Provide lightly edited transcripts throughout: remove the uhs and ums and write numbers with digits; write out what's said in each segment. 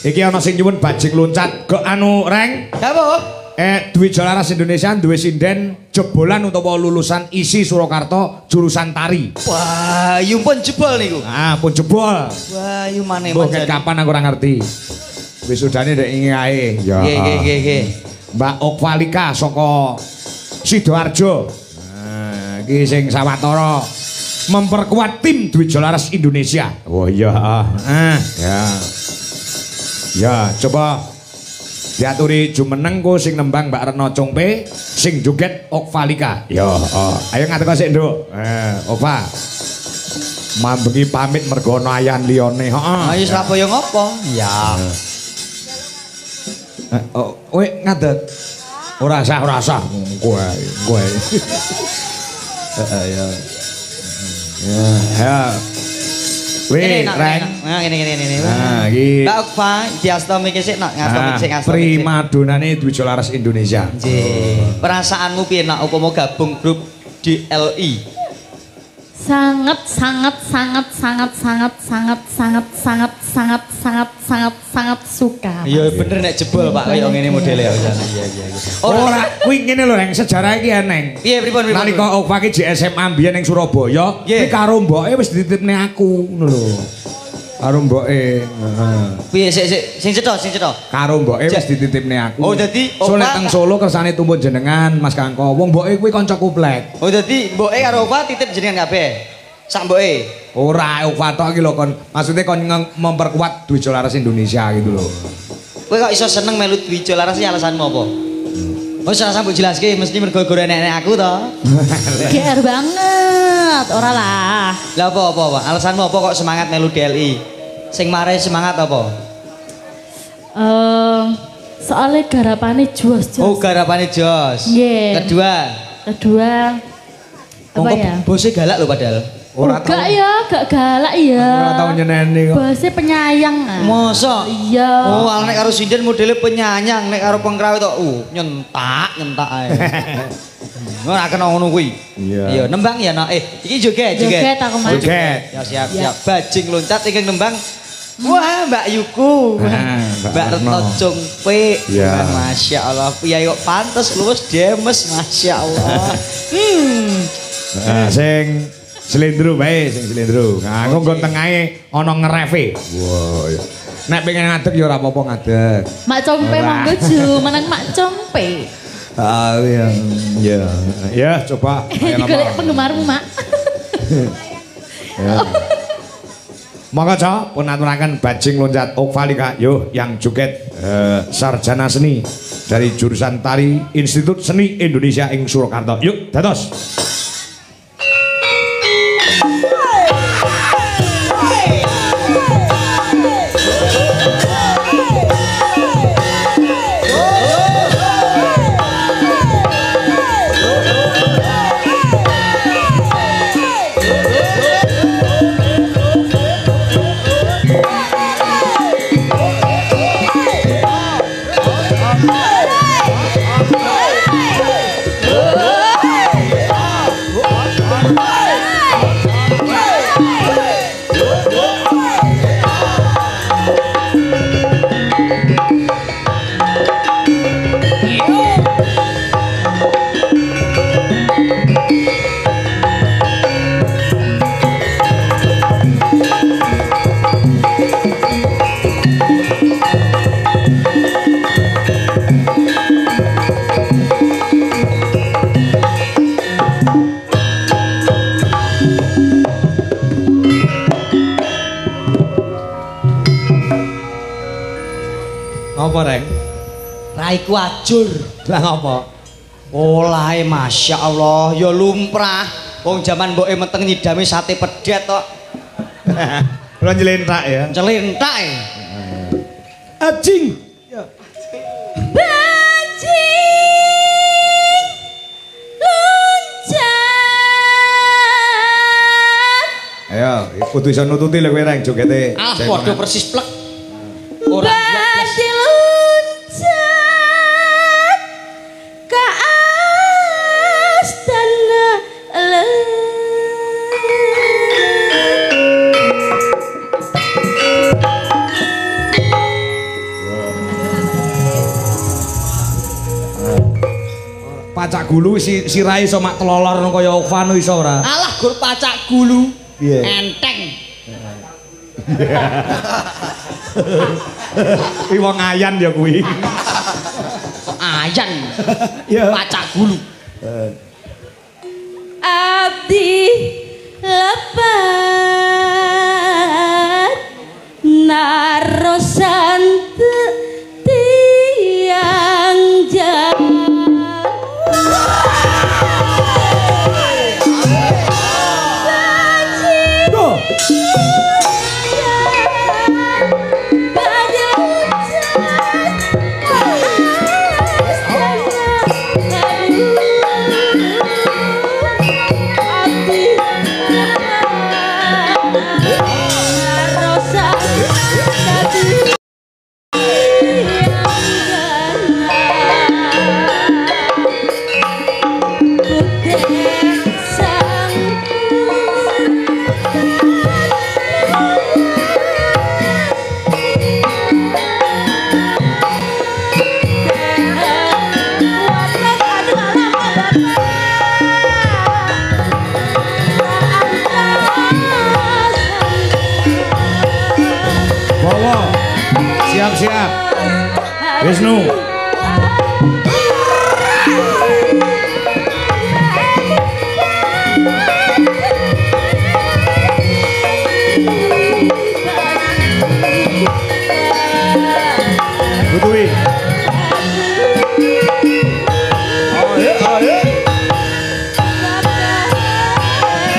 Iki ana sing nyuwun bajing loncat ke anu Reng. Apa? Dwi Jalaras Indonesia duwe sinden jebolan utawa lulusan isi Surakarta jurusan tari. Wah, yu pun jebol niku. Ah, pun jebol. Wah, yu maneh Mbok kapan aku ora ngerti. Wisudane ndek ingi ae. Ya. Nggih. Mbak Okvalika saka Sidoarjo. Nah, iki sing sawetara memperkuat tim Dwi Jalaras Indonesia. Oh iya, ya. Ya, coba diaturi jumeneng ku sing nembang Mbak Reno Congpe, sing joget Okvalika. Ya, ayo ngateko sik, Nduk. Okva. Mambengi pamit mergo ana ayan liyane. Heeh. Ayo Surabaya ngopo? Ya. Kowe ngadeg. Ora usah. Kowe. Ya. Ya. Wih, Reng. Nah, ngene. Nah, iki. Mbak Okva, diasto mikir sik nak ngasto sik ngasto. Prima donane Dwi Jalaras Indonesia. Nggih. Perasaanmu piye nak upama gabung grup DLI? Sangat suka. Iya bener nek jebol Pak kaya ngene modele ya. Iya. Ora kuwi ngene lho Reng, sejarah iki eneng. Piye pripun? Nalika Okva ki di SMA mbiyen ning Surabaya, iki karo mboke wis dititipne aku ngono lho. Karo mboke. Piye sing cetha. Karo mboke wis dititipne aku. Oh dadi Okva teng Solo kersane tumpun jenengan Mas Kangko. Wong mboke kuwi kanca kuplek. Oh dadi mboke karo Okva titip jenengan kabeh. Sak mboke. Ora Okva tok iki lho kon. Maksudnya kon memperkuat Dwi Jalaras Indonesia gitu lho. Kowe kok iso seneng melu Dwi Jalaras iki alasanmu apa? Wis ora sampe jelaske mesti mergo gore nenek aku to. GR banget, ora lah. Lah apa? Alasanmu apa kok semangat melu DLI? Sing marai semangat apa? Soalnya garapane jos. Oh, garapane jos. Nggih. Kedua apa ya? Bosnya galak lho padahal. Gak ya, gak galak ya. Ora tau nyeneni kok. Bosnya penyayang. Masa? Iya. Oh, nek karo sinden modele penyayang, nek karo pengkrawi to nyentak ae. Ora kena ngono kuwi. Iya, nembang ya nak. Iki joget. Joget aku mah. Joget. Ya siap. Bajing loncat iki nembang. Wah, Mbak Yuku. Mbak Retno Congpe. Masya Allah. Ya kok pantes luwes demes, Masya Allah. Sing Slendro bae, sing slendro. Nah, aku nggon tengahe ana ngereve. Wah, iya. Nek pengen ngadeg ya ora apa-apa ngadeg. Mak Congpe monggo ju, menang Mak Congpe. Ah, ya. Ya, coba. Digolek penggemarmu, Mak. Ya. Monggo, Cok, pun aturaken bajing loncat Okvalika. Yo, yang joget sarjana seni dari jurusan tari Institut Seni Indonesia ing Surakarta. Yuk, dados. Apa Reng? Raiku ajur. Lah ngapa? Olahe Masya Allah, ya lumrah. Wong jaman mboke meteng nyidami sate pedet tok. Kula nyelentak ya. Celentak e. Ajing. Bajing loncat. Ayo, kudu iso nututi lho kowe Reng jogete. Ah, padha persis plek. Ora Bajing loncat ke astana pacak gulu sirahe iso mak telolor kaya Ovan iso ora? Alah gur pacak gulu. Piye? Enteng. Kuwi wong ayan ya kuwi. Kok ayan. Ya. Pacak gulu. Abdi lepat narosan tiang jalan. Tuh. Siap. Wisnu. Butui. Ayo.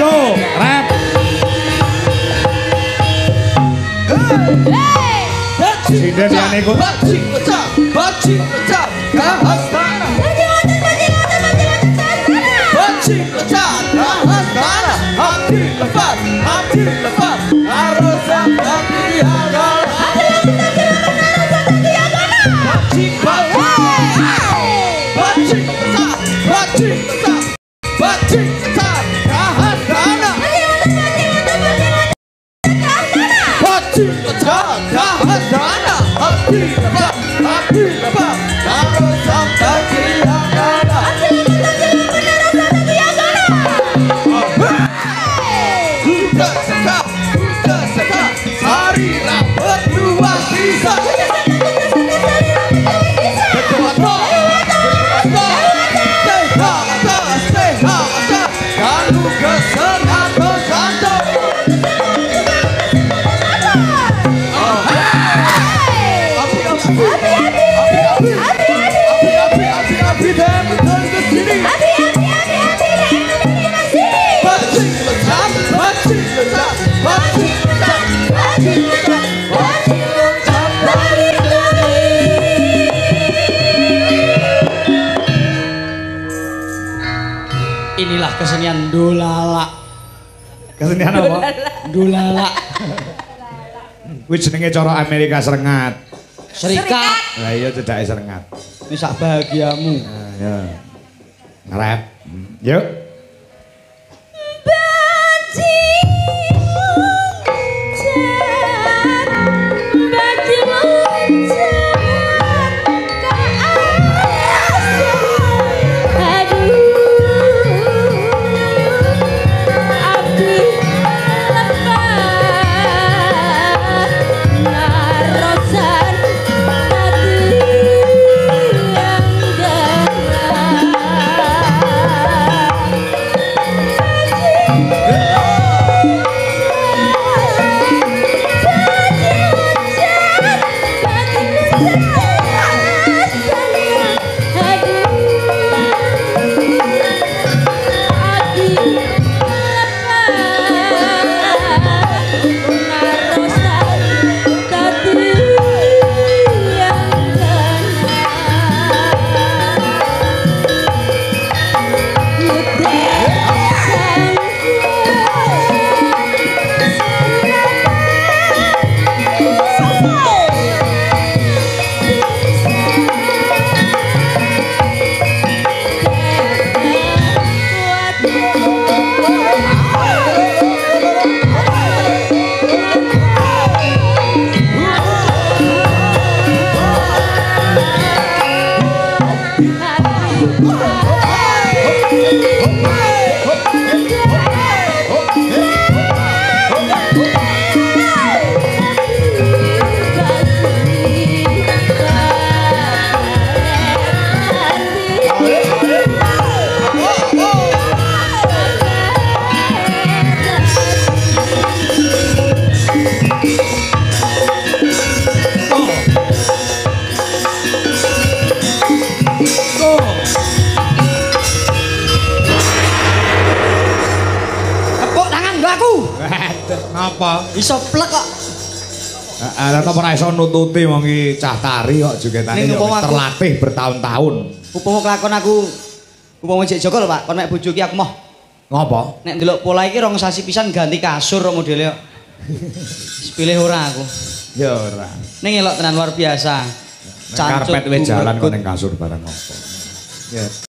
Go, rap. Sinden yang ikut. Bacing lecak, kahastana. Bacing lecak, kahastana. Hati lepas, harus hati hagal. Bacing lecak, kahastana. Bacing lecak, kahastana. Hati lepas, harus hati hagal. Sudah seka, hari rapat dua sisa. Kamu kesenat bersatu. Api dan betul ke sini. Bacing lecak. Inilah kesenian dolala. Kesenian apa? Dolala. Kuwi jenenge cara Amerika Serengat. Serikat. Lah iya cedake Serengat. Wis sak bahagiamu. Nah, ya. Nge-rap. Yuk. apa? Iso plek kok. Heeh, tetep ora iso nututi wong iki cah tari kok jogetane Ning yo umpama aku- terlatih bertahun-tahun. Upama kelakon aku upama jek Joko lho Pak, kon mek bojo ki aku moh. Ngopo? Nek ndelok pola iki rong sasi pisan ganti kasur kok modele kok. Pilih ora aku. Ya ora. Ning elok tenan luar biasa. Karpet wis Cancut, jalan kok gumegut. ning kasur bareng ngopo. Ya.